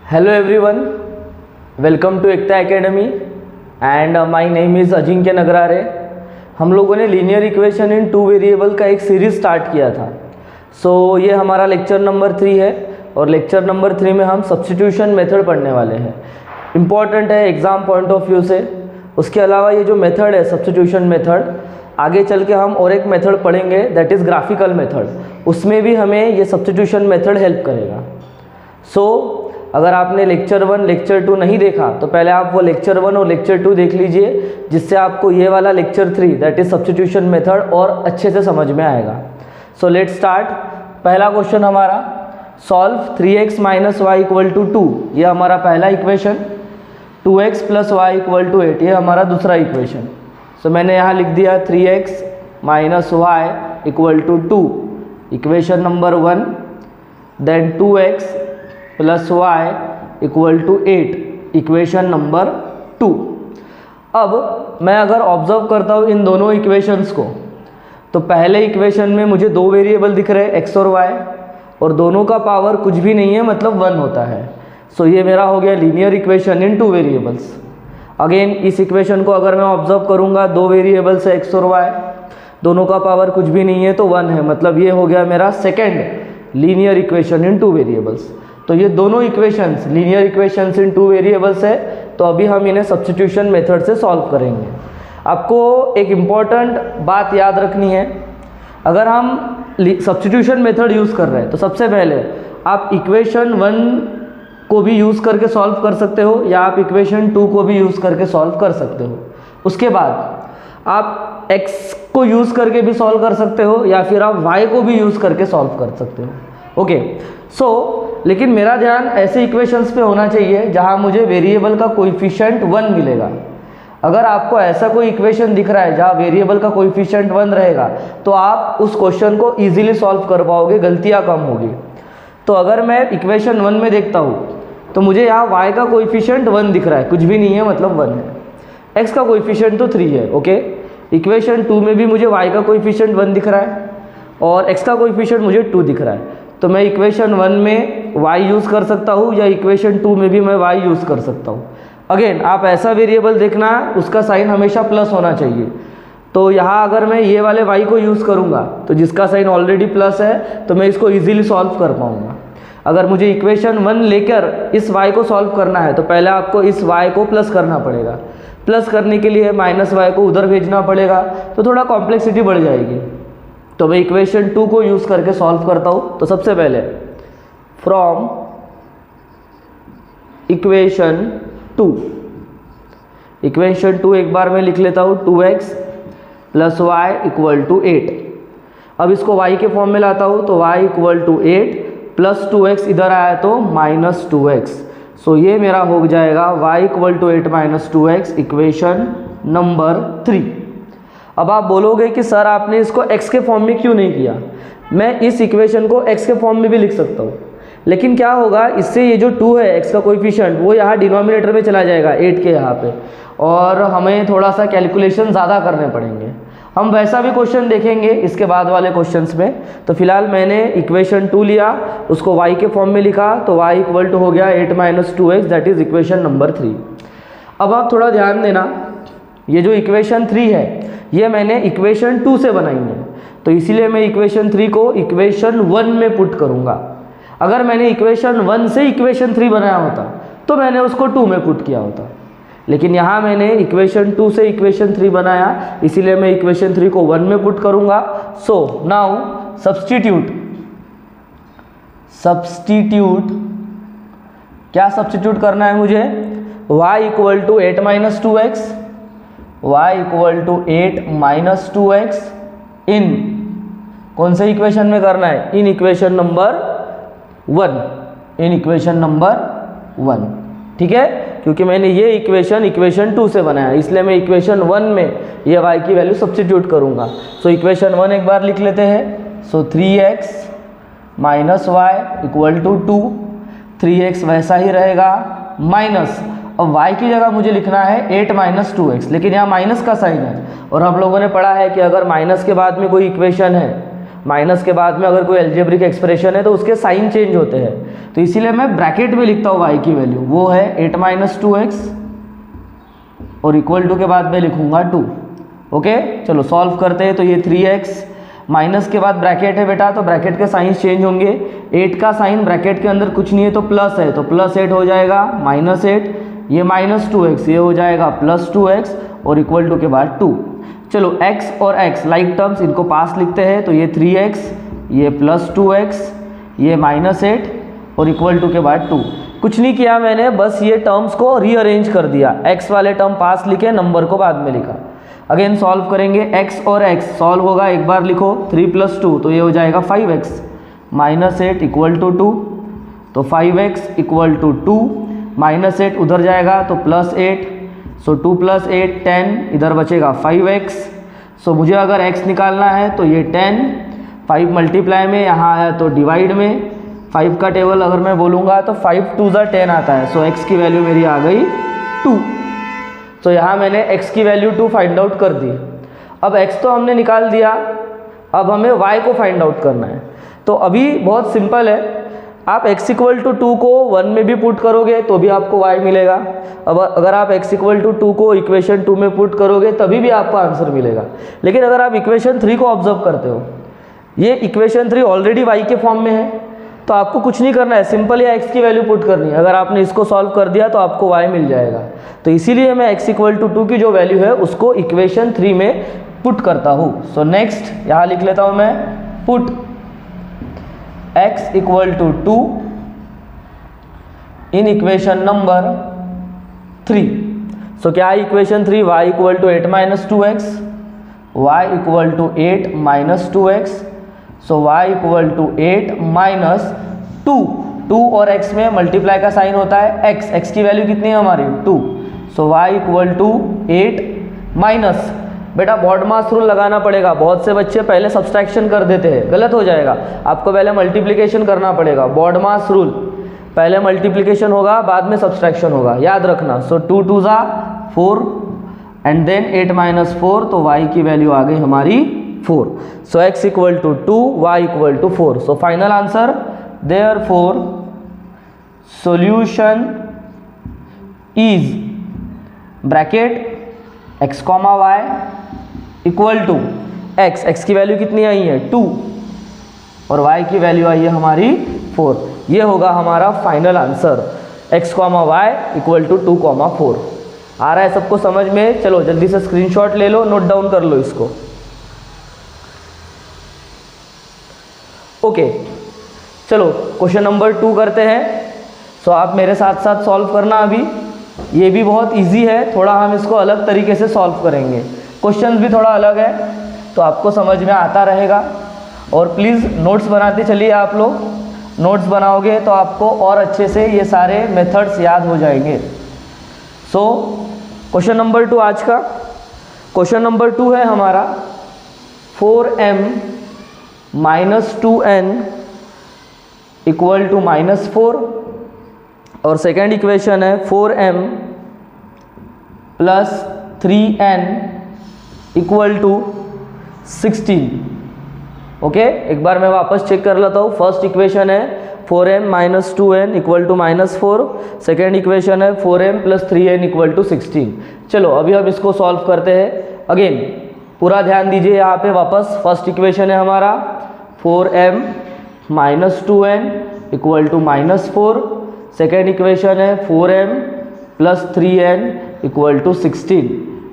Hello everyone, welcome to Ekta academy and my name is Ajinkya Nagrare. हम लोगों ने linear equation in two variable का एक सीरीज़ स्टार्ट किया था। ये हमारा लेक्चर नंबर 3 है और लेक्चर नंबर 3 में हम सब्स्टिट्यूशन मेथड पढ़ने वाले हैं। इम्पॉर्टेंट है एग्ज़ाम पॉइंट ऑफ व्यू से। उसके अलावा ये जो मेथड है सब्स्टिट्यूशन मेथड, आगे चल के हम और एक मेथड पढ़ेंगे दैट इज़ ग्राफिकल मेथड। उसमें भी हमें ये सब्स्टिट्यूशन मेथड हेल्प करेगा। अगर आपने लेक्चर 1 लेक्चर 2 नहीं देखा तो पहले आप वो लेक्चर 1 और लेक्चर 2 देख लीजिए, जिससे आपको ये वाला lecture 3 that is substitution method और अच्छे से समझ में आएगा। Let start. पहला क्वेश्चन हमारा solve 3x minus y equal to 2, ये हमारा पहला equation. 2x plus y equal to 8, ये हमारा दूसरा इक्वेशन। मैंने यहाँ लिख दिया 3x minus y equal to 2, equation number 1। Then 2x plus y equal to 8, equation number 2। अब मैं अगर ऑब्जर्व करता हूँ इन दोनों इक्वेशंस को, तो पहले इक्वेशन में मुझे दो वेरिएबल दिख रहे हैं x और y, और दोनों का पावर कुछ भी नहीं है, मतलब 1 होता है। ये मेरा हो गया linear equation in two variables. Again इस इक्वेशन को अगर मैं ऑब्जर्व करूँगा, दो वेरिएबल्स है x और y, दोनों का पावर कुछ भी नहीं है तो 1 है, मतलब ये हो गया मेरा second linear equation in two variables. तो ये दोनों इक्वेशंस लीनियर इक्वेशंस इन टू वेरिएबल्स है, तो अभी हम इन्हें सब्स्टिट्यूशन मेथड से सॉल्व करेंगे। आपको एक इम्पॉर्टेंट बात याद रखनी है, अगर हम सब्स्टिट्यूशन मेथड यूज़ कर रहे हैं तो सबसे पहले आप इक्वेशन 1 को भी यूज़ करके सॉल्व कर सकते हो, या आप इक्वेशन 2 को भी यूज़ करके सॉल्व कर सकते हो। उसके बाद आप x को यूज़ करके भी सॉल्व कर सकते हो, या फिर आप y को भी यूज़ करके सॉल्व कर सकते हो। ओके, लेकिन मेरा ध्यान ऐसे इक्वेशंस पे होना चाहिए जहां मुझे वेरिएबल का कोएफिशिएंट 1 मिलेगा। अगर आपको ऐसा कोई इक्वेशन दिख रहा है जहां वेरिएबल का कोएफिशिएंट 1 रहेगा, तो आप उस क्वेश्चन को इजीली सॉल्व कर पाओगे, गलतियां कम होगी। तो अगर मैं इक्वेशन 1 में देखता हूँ तो मुझे यहाँ y का कोएफिशिएंट 1 दिख रहा है, कुछ भी नहीं है मतलब 1 है। x का कोएफिशिएंट तो 3 है। ओके, इक्वेशन 2 में भी मुझे y का कोएफिशिएंट 1 दिख रहा है और x का कोएफिशिएंट मुझे 2 दिख रहा है। तो मैं इक्वेशन 1 में y यूज़ कर सकता हूँ, या इक्वेशन 2 में भी मैं y यूज़ कर सकता हूँ। अगेन आप ऐसा वेरिएबल देखना, उसका साइन हमेशा प्लस होना चाहिए। तो यहाँ अगर मैं ये वाले y को यूज़ करूँगा तो जिसका साइन ऑलरेडी प्लस है, तो मैं इसको इजीली सॉल्व कर पाऊँगा। अगर मुझे इक्वेशन 1 लेकर इस y को सॉल्व करना है तो पहले आपको इस y को प्लस करना पड़ेगा। प्लस करने के लिए माइनस y को उधर भेजना पड़ेगा, तो थोड़ा कॉम्प्लेक्सिटी बढ़ जाएगी। तो मैं इक्वेशन 2 को यूज़ करके सॉल्व करता हूँ। तो सबसे पहले फ्रॉम इक्वेशन 2 एक बार मैं लिख लेता हूँ 2x plus y equal to 8। अब इसको y के फॉर्म में लाता हूँ तो y equal to 8 plus 2x इधर आया तो माइनस 2x। ये मेरा हो जाएगा y equal to 8 minus 2x, equation number 3। अब आप बोलोगे कि सर आपने इसको x के फॉर्म में क्यों नहीं किया? मैं इस इक्वेशन को x के फॉर्म में भी लिख सकता हूँ, लेकिन क्या होगा, इससे ये जो 2 है x का कोएफिशिएंट, वो यहाँ डिनोमिनेटर में चला जाएगा 8 के यहाँ पे, और हमें थोड़ा सा कैलकुलेशन ज़्यादा करने पड़ेंगे। हम वैसा भी क्वेश्चन देखेंगे इसके बाद वाले क्वेश्चंस में। तो फिलहाल मैंने इक्वेशन 2 लिया, उसको y के फॉर्म में लिखा, तो y इक्वल टू हो गया 8 minus 2x, that is equation number 3। अब आप थोड़ा ध्यान देना, ये जो इक्वेशन 3 है ये मैंने इक्वेशन 2 से बनाई है, तो इसीलिए मैं इक्वेशन 3 को इक्वेशन 1 में पुट करूँगा। अगर मैंने इक्वेशन 1 से इक्वेशन 3 बनाया होता तो मैंने उसको 2 में पुट किया होता, लेकिन यहाँ मैंने इक्वेशन 2 से इक्वेशन 3 बनाया, इसीलिए मैं इक्वेशन 3 को 1 में पुट करूँगा। नाउ सब्स्टिट्यूट क्या सब्स्टिट्यूट करना है मुझे? y equal to 8 minus 2x, y equal to 8 minus 2x in कौन से इक्वेशन में करना है? In equation number 1। ठीक है, क्योंकि मैंने ये इक्वेशन 2 से बनाया, इसलिए मैं इक्वेशन 1 में ये y की वैल्यू सब्स्टिट्यूट करूँगा। इक्वेशन 1 एक बार लिख लेते हैं। 3x minus y equal to 2, 3x वैसा ही रहेगा, माइनस, अब y की जगह मुझे लिखना है 8 माइनस 2x, लेकिन यहाँ माइनस का साइन है, और हम लोगों ने पढ़ा है कि अगर माइनस के बाद में कोई इक्वेशन है माइनस के बाद में अगर कोई एल्जेब्रिक एक्सप्रेशन है तो उसके साइन चेंज होते हैं, तो इसीलिए मैं ब्रैकेट में लिखता हूँ y की वैल्यू, वो है 8 - 2x और इक्वल टू के बाद में लिखूंगा 2। ओके, चलो सॉल्व करते हैं। तो ये 3x माइनस के बाद ब्रैकेट है बेटा, तो ब्रैकेट के साइन चेंज होंगे। 8 का साइन ब्रैकेट के अंदर कुछ नहीं है तो प्लस है, तो +8 हो जाएगा -8, ये -2x, ये हो जाएगा +2x और इक्वल टू के बाद 2। चलो x और x लाइक टर्म्स, इनको पास लिखते हैं। तो ये 3x, ये +2x, ये -8 और इक्वल टू के बाद 2। कुछ नहीं किया मैंने, बस ये टर्म्स को रीअरेंज कर दिया। x वाले टर्म पास लिखे, नंबर को बाद में लिखा। अगेन सॉल्व करेंगे, x और x सॉल्व होगा, एक बार लिखो 3 + 2, तो ये हो जाएगा 5x -8 इक्वल टू 2, तो 5x इक्वल टू 2, -8 उधर जाएगा तो +8, सो 2 + 8 10, इधर बचेगा 5x। सो मुझे अगर x निकालना है तो ये 10, 5 मल्टीप्लाई में यहाँ आया तो डिवाइड में, 5 का टेबल अगर मैं बोलूँगा तो 5 2 10 आता है। सो x की वैल्यू मेरी आ गई 2। तो यहाँ मैंने x की वैल्यू 2 फाइंड आउट कर दी। अब x तो हमने निकाल दिया, अब हमें y को फाइंड आउट करना है। तो अभी बहुत सिंपल है, आप x = 2 को 1 में भी पुट करोगे तो भी आपको y मिलेगा। अब अगर आप x = 2 को इक्वेशन 2 में पुट करोगे तभी भी आपको आंसर मिलेगा। लेकिन अगर आप इक्वेशन 3 को ऑब्जर्व करते हो, ये इक्वेशन 3 ऑलरेडी y के फॉर्म में है, तो आपको कुछ नहीं करना है, सिंपल या x की वैल्यू पुट करनी है। अगर आपने इसको सॉल्व कर दिया तो आपको y मिल जाएगा। तो इसीलिए मैं x = 2 की जो वैल्यू है उसको इक्वेशन 3 में पुट करता हूँ। सो नेक्स्ट यहाँ लिख लेता हूँ मैं, put x = 2 in equation number 3। सो क्या है equation 3? y = 8 - 2x, y = 8 - 2x। सो y = 8 - 2, 2 और x में मल्टीप्लाई का साइन होता है x की वैल्यू कितनी है हमारी 2। सो y = 8 माइनस, बेटा बॉड मास रूल लगाना पड़ेगा। बहुत से बच्चे पहले सब्सट्रैक्शन कर देते हैं, गलत हो जाएगा। आपको पहले मल्टीप्लिकेशन करना पड़ेगा, बॉड मास रूल, पहले मल्टीप्लिकेशन होगा बाद में सब्सट्रैक्शन होगा, याद रखना। सो 2 2 4 एंड देन 8 - 4, तो y की वैल्यू आ गई हमारी 4। So x = 2, y = 4। So final answer, therefore solution is bracket x, y equal to x की वैल्यू कितनी आई है 2 और y की वैल्यू आई है हमारी 4। ये होगा हमारा final answer, x, y equal to 2, 4। आ रहा है सबको समझ में? चलो जल्दी से स्क्रीनशॉट ले लो, नोट डाउन कर लो इसको। ओके, चलो क्वेश्चन नंबर 2 करते हैं। सो आप मेरे साथ साथ सॉल्व करना। अभी ये भी बहुत इजी है, थोड़ा हम इसको अलग तरीके से सॉल्व करेंगे, क्वेश्चन भी थोड़ा अलग है तो आपको समझ में आता रहेगा। और प्लीज़ नोट्स बनाते चलिए आप लोग, नोट्स बनाओगे तो आपको और अच्छे से ये सारे मेथड्स याद हो जाएंगे। सो क्वेश्चन नंबर 2 आज का क्वेश्चन नंबर 2 है हमारा 4m - 2n = -4 और सेकेंड इक्वेशन है 4m + 3n = 16। ओके, एक बार मैं वापस चेक कर लेता हूँ। फर्स्ट इक्वेशन है 4m - 2n = -4, सेकेंड इक्वेशन है 4m + 3n = 16। चलो अभी हम इसको सॉल्व करते हैं। अगेन पूरा ध्यान दीजिए यहाँ पे वापस। फर्स्ट इक्वेशन है हमारा 4m - 2n = -4, सेकेंड इक्वेशन है 4m + 3n = 16।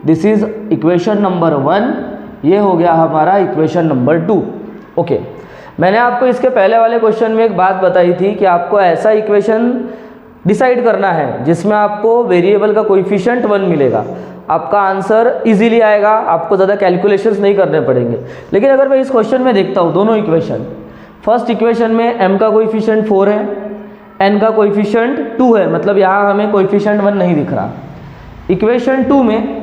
This is equation number 1। ये हो गया हमारा इक्वेशन नंबर 2। ओके, मैंने आपको इसके पहले वाले क्वेश्चन में एक बात बताई थी कि आपको ऐसा इक्वेशन डिसाइड करना है जिसमें आपको वेरिएबल का कोएफिशिएंट 1 मिलेगा, आपका आंसर इजीली आएगा, आपको ज़्यादा कैलकुलेशंस नहीं करने पड़ेंगे। लेकिन अगर मैं इस क्वेश्चन में देखता हूँ दोनों इक्वेशन, फर्स्ट इक्वेशन में m का कोएफिशिएंट 4 है, n का कोएफिशिएंट 2 है, मतलब यहाँ हमें कोएफिशिएंट 1 नहीं दिख रहा। इक्वेशन 2 में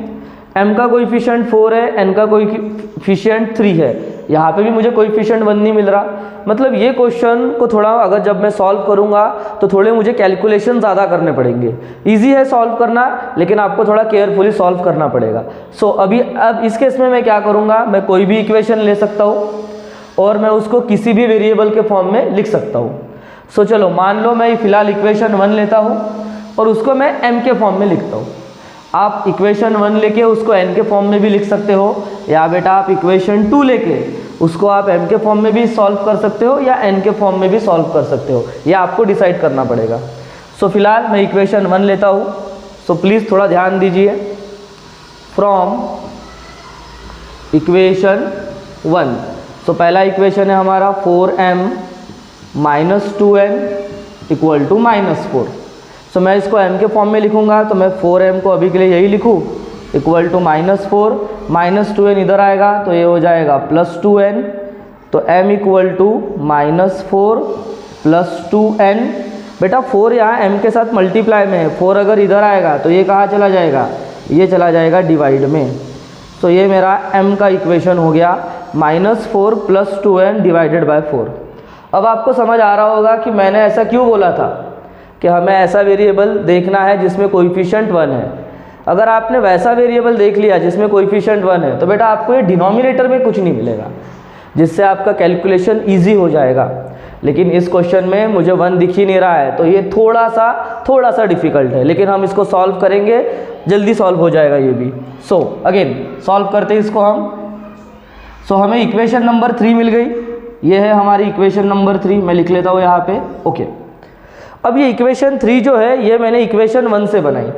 m का कोएफिशिएंट 4 है, n का कोएफिशिएंट 3 है, यहाँ पे भी मुझे कोएफिशिएंट 1 नहीं मिल रहा। मतलब ये क्वेश्चन को थोड़ा अगर जब मैं सॉल्व करूँगा तो थोड़े मुझे कैलकुलेशन ज़्यादा करने पड़ेंगे। इजी है सॉल्व करना, लेकिन आपको थोड़ा केयरफुली सॉल्व करना पड़ेगा। सो अब इस केस में मैं क्या करूँगा, मैं कोई भी इक्वेशन ले सकता हूँ और मैं उसको किसी भी वेरिएबल के फॉर्म में लिख सकता हूँ। सो चलो मान लो मैं फिलहाल इक्वेशन 1 लेता हूँ और उसको मैं m के फॉर्म में लिखता हूँ। आप इक्वेशन 1 लेके उसको n के फॉर्म में भी लिख सकते हो, या बेटा आप इक्वेशन 2 लेके उसको आप m के फॉर्म में भी सॉल्व कर सकते हो या n के फॉर्म में भी सॉल्व कर सकते हो, ये आपको डिसाइड करना पड़ेगा। सो फिलहाल मैं इक्वेशन 1 लेता हूँ। सो प्लीज़ थोड़ा ध्यान दीजिए। फ्रॉम इक्वेशन 1, सो पहला इक्वेशन है हमारा 4m minus 2n equal to -4। सो मैं इसको m के फॉर्म में लिखूंगा, तो मैं 4m को अभी के लिए यही लिखूँ इक्वल टू -4, -2n इधर आएगा तो ये हो जाएगा +2n, तो m इक्वल टू -4 + 2n। बेटा 4 यहाँ m के साथ मल्टीप्लाई में है, 4 अगर इधर आएगा तो ये कहाँ चला जाएगा, ये चला जाएगा डिवाइड में। तो ये मेरा m का इक्वेशन हो गया -4 + 2n डिवाइडेड बाय 4। अब आपको समझ आ रहा होगा कि मैंने ऐसा क्यों बोला था कि हमें ऐसा वेरिएबल देखना है जिसमें कोएफिशिएंट 1 है। अगर आपने वैसा वेरिएबल देख लिया जिसमें कोएफिशिएंट 1 है तो बेटा आपको ये डिनोमिनेटर में कुछ नहीं मिलेगा, जिससे आपका कैलकुलेशन ईजी हो जाएगा। लेकिन इस क्वेश्चन में मुझे 1 दिख ही नहीं रहा है, तो ये थोड़ा सा डिफिकल्ट है, लेकिन हम इसको सॉल्व करेंगे, जल्दी सॉल्व हो जाएगा ये भी। सो अगेन सॉल्व करते हैं इसको हम। सो हमें इक्वेशन नंबर 3 मिल गई, ये है हमारी इक्वेशन नंबर 3, मैं लिख लेता हूँ यहाँ पे। ओके, अब ये इक्वेशन 3 जो है ये मैंने इक्वेशन 1 से बनाई,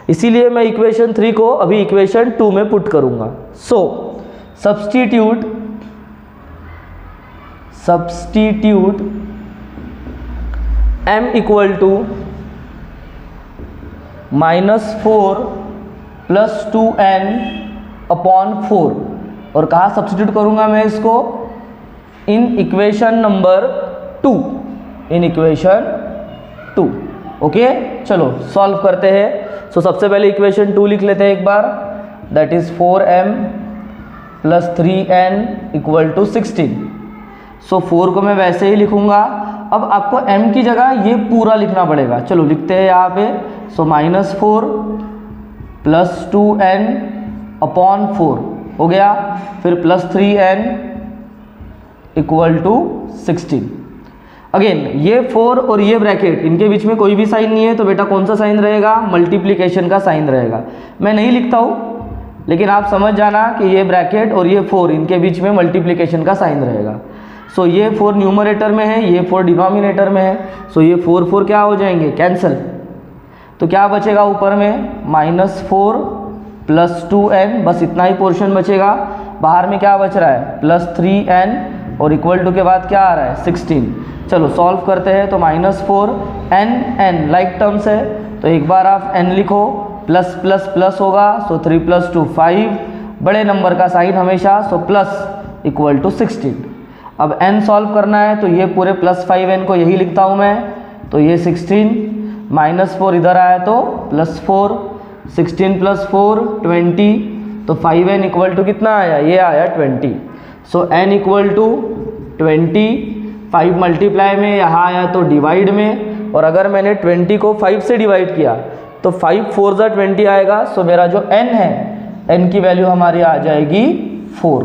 इसीलिए मैं इक्वेशन 3 को अभी इक्वेशन 2 में पुट करूँगा। So substitute m equal to -4 + 2n upon 4, और कहाँ सब्स्टिट्यूट करूँगा मैं इसको, in equation number 2, in equation 2। Okay, चलो सॉल्व करते हैं। सो सबसे पहले इक्वेशन 2 लिख लेते हैं एक बार, that is 4m + 3n equal to 16। So 4 को मैं वैसे ही लिखूंगा। अब आपको m की जगह ये पूरा लिखना पड़ेगा, चलो लिखते हैं यहाँ पे। सो -4 + 2n अपॉन 4 हो गया, फिर +3n इक्वल टू 16। अगेन ये 4 और ये ब्रैकेट, इनके बीच में कोई भी साइन नहीं है, तो बेटा कौन सा साइन रहेगा, मल्टीप्लिकेशन का साइन रहेगा। मैं नहीं लिखता हूँ, लेकिन आप समझ जाना कि ये ब्रैकेट और ये 4 इनके बीच में मल्टीप्लिकेशन का साइन रहेगा। सो ये 4 न्यूमरेटर में है, ये 4 डिनोमिनेटर में है। सो ये 4 क्या हो जाएंगे, कैंसिल। तो क्या बचेगा ऊपर में, -4 + 2n, बस इतना ही पोर्शन बचेगा। बाहर में क्या बच रहा है, +3n, और इक्वल टू के बाद क्या आ रहा है, 16। चलो सॉल्व करते हैं। तो -4 n लाइक टर्म्स है, तो एक बार आप n लिखो, प्लस प्लस प्लस होगा, सो 3 + 2 5, बड़े नंबर का साइन हमेशा, सो प्लस इक्वल टू 16। अब n सॉल्व करना है, तो ये पूरे +5n को यही लिखता हूँ मैं, तो ये 16, -4 इधर आया तो +4, 16 + 4 20, तो 5n इक्वल टू कितना आया, ये आया 20। सो n इक्वल टू 20, 5 मल्टीप्लाई में यहाँ आया तो डिवाइड में, और अगर मैंने 20 को 5 से डिवाइड किया तो 5 4 ज़ा 20 आएगा। सो मेरा जो n है, n की वैल्यू हमारी आ जाएगी 4।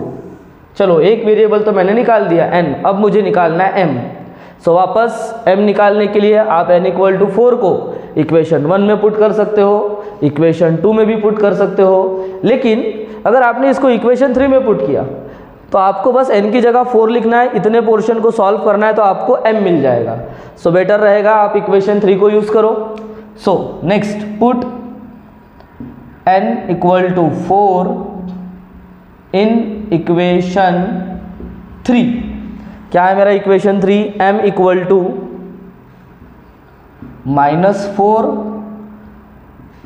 चलो एक वेरिएबल तो मैंने निकाल दिया n, अब मुझे निकालना है m। सो वापस m निकालने के लिए आप n इक्वल टू 4 को इक्वेशन 1 में पुट कर सकते हो, इक्वेशन 2 में भी पुट कर सकते हो, लेकिन अगर आपने इसको इक्वेशन 3 में पुट किया तो आपको बस n की जगह 4 लिखना है, इतने पोर्शन को सॉल्व करना है, तो आपको m मिल जाएगा। सो बेटर रहेगा आप इक्वेशन 3 को यूज़ करो। So next put n equal to 4 in equation 3। क्या है मेरा equation 3, m equal to -4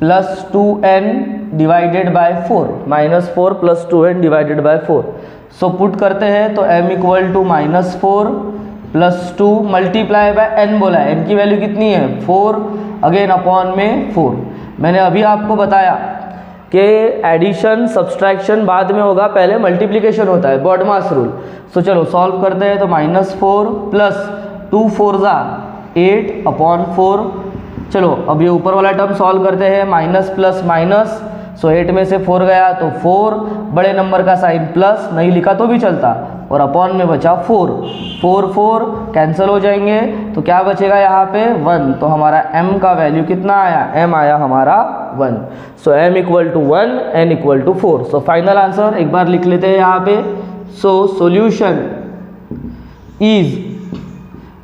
+ 2n divided by 4, -4 + 2n divided by 4। So put करते हैं, तो m equal to -4 + 2 multiply by n बोला है, n की वैल्यू कितनी है 4, अगेन अपॉन में 4। मैंने अभी आपको बताया कि एडिशन सब्सट्रैक्शन बाद में होगा, पहले मल्टीप्लिकेशन होता है, बॉडमास रूल। सो चलो सॉल्व करते हैं, तो -4 + 2 4 ज़ा 8 अपॉन 4। चलो अब ये ऊपर वाला टर्म सॉल्व करते हैं, माइनस प्लस माइनस, सो 8 में से 4 गया तो 4, बड़े नंबर का साइन प्लस, नहीं लिखा तो भी चलता, और अपॉन में बचा 4, 4 4 कैंसिल हो जाएंगे, तो क्या बचेगा यहाँ पे 1। तो हमारा m का वैल्यू कितना आया, m आया हमारा 1। So m equal to 1, n equal to 4। So final answer एक बार लिख लेते हैं यहाँ पे। So solution is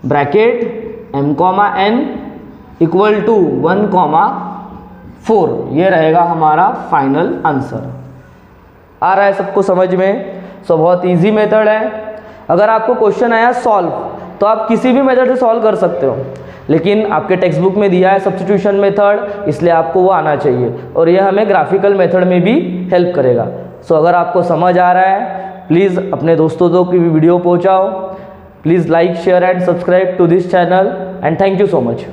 bracket m comma n equal to 1 comma 4, ये रहेगा हमारा फाइनल आंसर। आ रहा है सबको समझ में? सो बहुत इजी मेथड है। अगर आपको क्वेश्चन आया सॉल्व, तो आप किसी भी मेथड से सॉल्व कर सकते हो, लेकिन आपके टेक्स्ट बुक में दिया है सब्स्टिट्यूशन मेथड, इसलिए आपको वो आना चाहिए, और ये हमें ग्राफिकल मेथड में भी हेल्प करेगा। सो अगर आपको समझ आ रहा है, प्लीज़ अपने दोस्तों की भी वीडियो पहुँचाओ। Please like, share and subscribe to this channel, and thank you so much.